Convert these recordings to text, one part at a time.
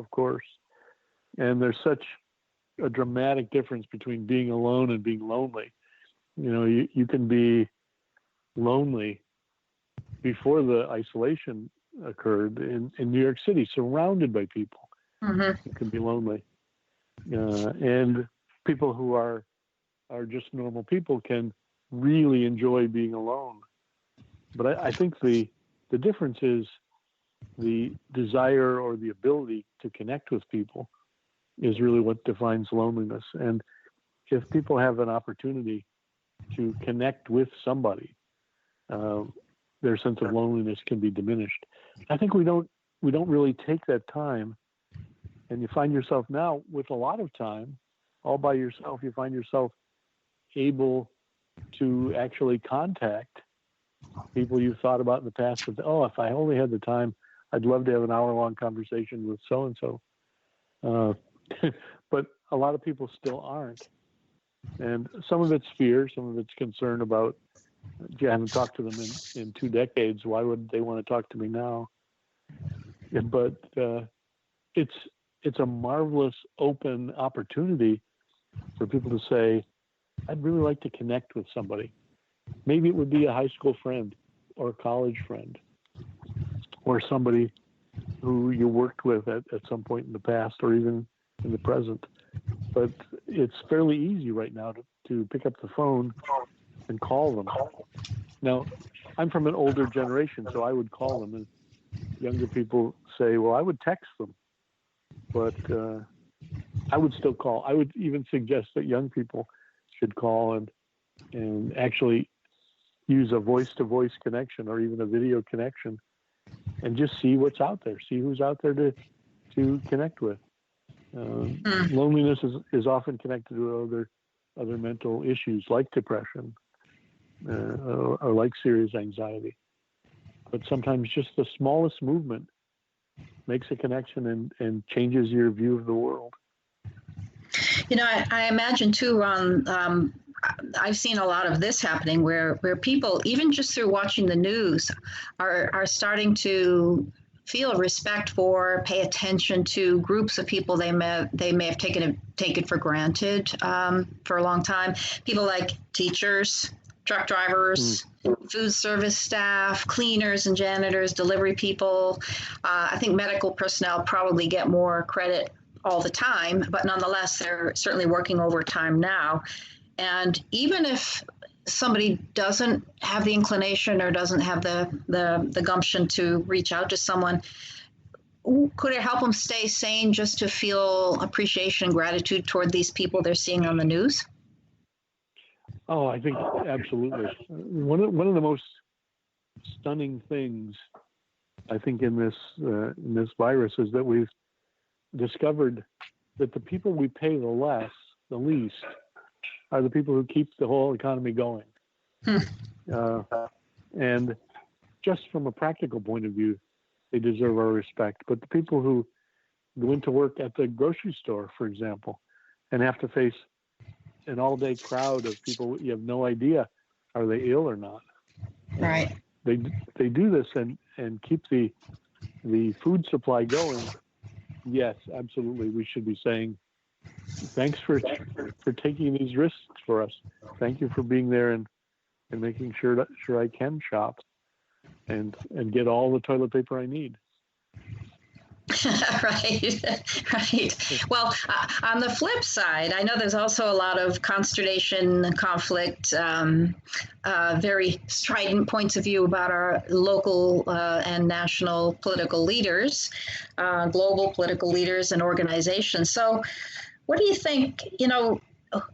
of course. And there's such a dramatic difference between being alone and being lonely. You can be lonely before the isolation occurred in New York City, surrounded by people. Mm-hmm. You can be lonely. And people who are just normal people can really enjoy being alone. But I think the difference is the desire or the ability to connect with people is really what defines loneliness. And if people have an opportunity to connect with somebody, their sense of loneliness can be diminished. I think we don't really take that time, and you find yourself now with a lot of time, all by yourself. You find yourself able to actually contact people you've thought about in the past. With, if I only had the time, I'd love to have an hour-long conversation with so-and-so. But a lot of people still aren't. And some of it's fear, some of it's concern about, I haven't talked to them in 2 decades. Why would they want to talk to me now? But it's a marvelous open opportunity for people to say, I'd really like to connect with somebody. Maybe it would be a high school friend or a college friend or somebody who you worked with at some point in the past or even in the present. But it's fairly easy right now to pick up the phone and call them. Now, I'm from an older generation, so I would call them. And younger people say, well, I would text them. But I would still call. I would even suggest that young people should call and actually use a voice-to-voice connection or even a video connection and just see what's out there, see who's out there to connect with. Loneliness is often connected to other mental issues like depression or like serious anxiety. But sometimes just the smallest movement makes a connection and changes your view of the world. I imagine too, Ron, I've seen a lot of this happening where people, even just through watching the news, are starting to feel respect for, pay attention to groups of people they may have taken for granted for a long time. People like teachers, truck drivers, food service staff, cleaners and janitors, delivery people. I think medical personnel probably get more credit all the time, but nonetheless, they're certainly working overtime now. And even if somebody doesn't have the inclination or doesn't have the gumption to reach out to someone, could it help them stay sane just to feel appreciation and gratitude toward these people they're seeing on the news? Oh, I think absolutely. One of the most stunning things, I think, in this virus is that we've discovered that the people we pay the least, are the people who keep the whole economy going. And just from a practical point of view, they deserve our respect. But the people who go into work at the grocery store, for example, and have to face an all-day crowd of people you have no idea, are they ill or not? Right. They do this and keep the food supply going. Yes, absolutely. We should be saying, thanks for taking these risks for us. Thank you for being there and making sure I can shop and get all the toilet paper I need. Right. Well, on the flip side, I know there's also a lot of consternation, conflict, very strident points of view about our local and national political leaders, global political leaders and organizations. So what do you think,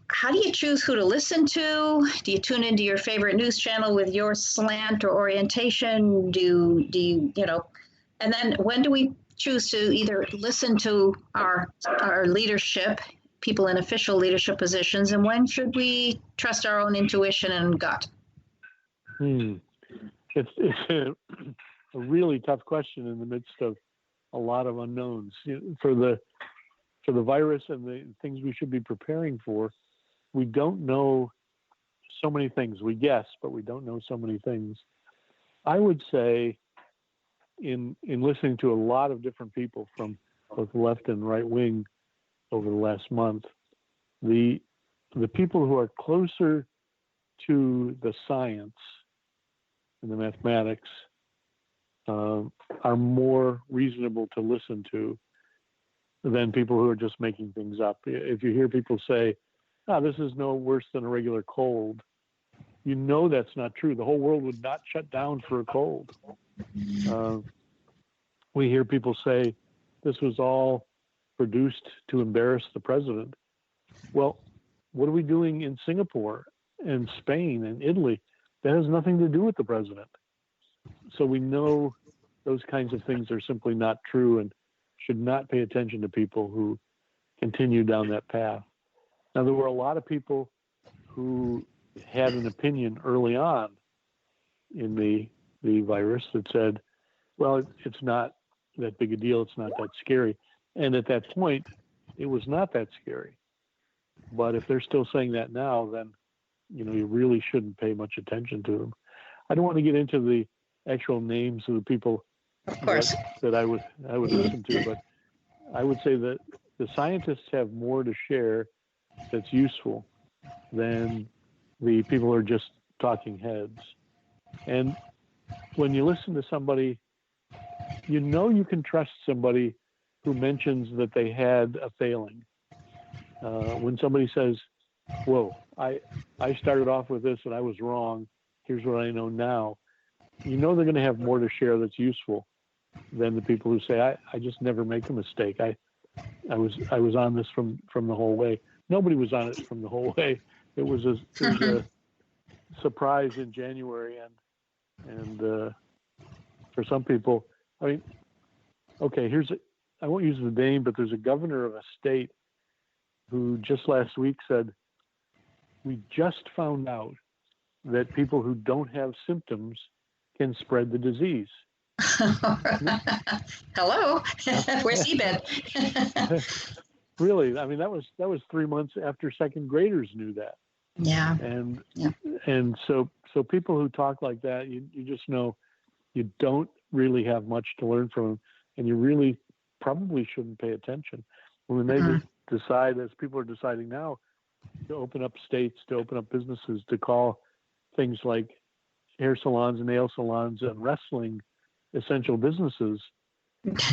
how do you choose who to listen to? Do you tune into your favorite news channel with your slant or orientation? Do you, and then when do we choose to either listen to our leadership, people in official leadership positions, and when should we trust our own intuition and gut? It's a really tough question in the midst of a lot of unknowns. For the virus and the things we should be preparing for, we don't know so many things. We guess, but we don't know so many things. I would say in listening to a lot of different people, from both left and right wing, over the last month. The people who are closer to the science and the mathematics are more reasonable to listen to than people who are just making things up. If you hear people say, this is no worse than a regular cold, you know that's not true. The whole world would not shut down for a cold. We hear people say this was all produced to embarrass the president. Well, what are we doing in Singapore and Spain and Italy? That has nothing to do with the president. So we know those kinds of things are simply not true and should not pay attention to people who continue down that path. Now, there were a lot of people who had an opinion early on in the virus that said, well, it's not that big a deal. It's not that scary. And at that point, it was not that scary. But if they're still saying that now, then, you really shouldn't pay much attention to them. I don't want to get into the actual names of the people of course that I would listen to, but I would say that the scientists have more to share that's useful than the people who are just talking heads. And when you listen to somebody, you can trust somebody who mentions that they had a failing. When somebody says, whoa, I started off with this and I was wrong, here's what I know now, they're going to have more to share that's useful than the people who say, I just never make a mistake. I was on this from the whole way. Nobody was on it from the whole way. It was a surprise in January, and for some people, I won't use the name, but there's a governor of a state who just last week said, we just found out that people who don't have symptoms can spread the disease. Hello, where's he been? Really, I mean, that was 3 months after second graders knew that. Yeah. And so people who talk like that, you just know you don't really have much to learn from them, and you really probably shouldn't pay attention. When they decide, as people are deciding now, to open up states, to open up businesses, to call things like hair salons and nail salons and wrestling essential businesses,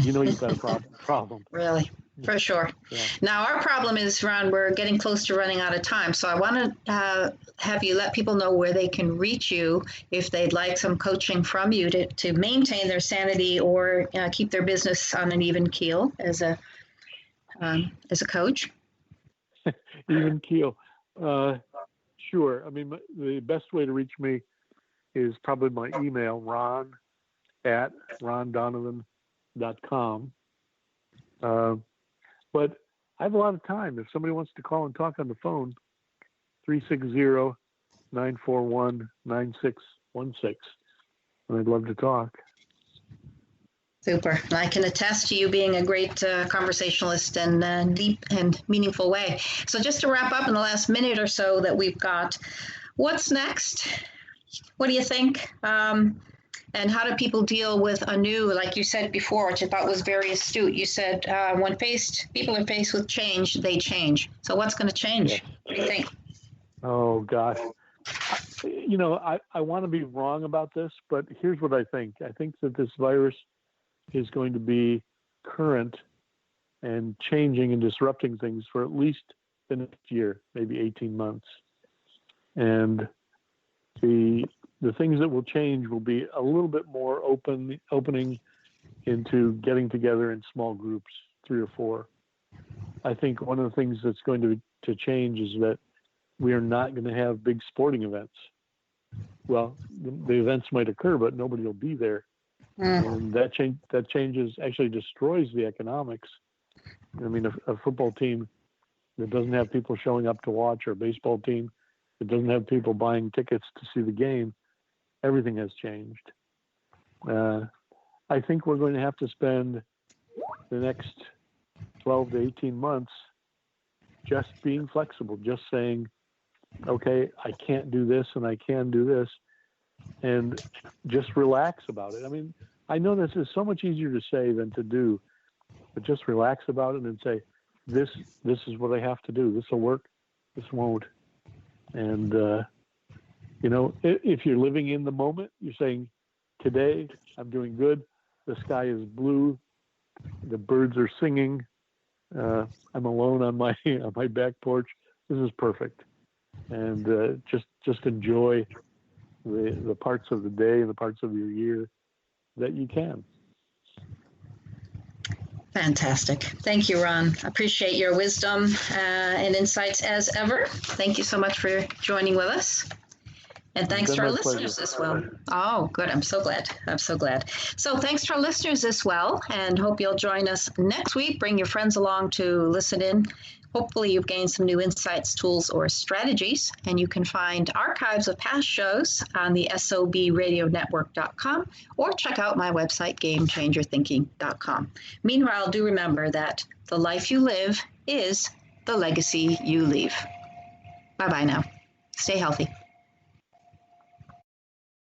you've got a problem. Really, for sure. Yeah. Now, our problem is, Ron, we're getting close to running out of time. So I want to have you let people know where they can reach you if they'd like some coaching from you to maintain their sanity or keep their business on an even keel as a coach. Even keel. Sure. I mean, the best way to reach me is probably my email, ron@rondonovan.com. But I have a lot of time. If somebody wants to call and talk on the phone, 360-941-9616. And I'd love to talk. Super. I can attest to you being a great conversationalist in deep and meaningful way. So just to wrap up in the last minute or so that we've got, what's next? What do you think? And how do people deal with a new, like you said before, which I thought was very astute. You said when people are faced with change, they change. So what's going to change? Yeah. What do you think? Oh, gosh. I want to be wrong about this, but here's what I think. I think that this virus is going to be current and changing and disrupting things for at least the next year, maybe 18 months. And the things that will change will be a little bit more opening into getting together in small groups, 3 or 4. I think one of the things that's going to change is that we are not going to have big sporting events. Well, the events might occur, but nobody will be there. And that actually destroys the economics. I mean, a football team that doesn't have people showing up to watch, or a baseball team that doesn't have people buying tickets to see the game, everything has changed. I think we're going to have to spend the next 12 to 18 months just being flexible, just saying, okay, I can't do this and I can do this, and just relax about it. I mean, I know this is so much easier to say than to do, but just relax about it and say, this is what I have to do. This will work. This won't. And, if you're living in the moment, you're saying, today I'm doing good. The sky is blue. The birds are singing. I'm alone on my back porch. This is perfect. And just enjoy the parts of the day and the parts of your year that you can. Fantastic. Thank you, Ron. Appreciate your wisdom and insights as ever. Thank you so much for joining with us. And thanks to our listeners as well. Oh, good. I'm so glad. So thanks to our listeners as well, and hope you'll join us next week. Bring your friends along to listen in. Hopefully you've gained some new insights, tools, or strategies, and you can find archives of past shows on the SOBradionetwork.com or check out my website, GameChangerThinking.com. Meanwhile, do remember that the life you live is the legacy you leave. Bye-bye now. Stay healthy.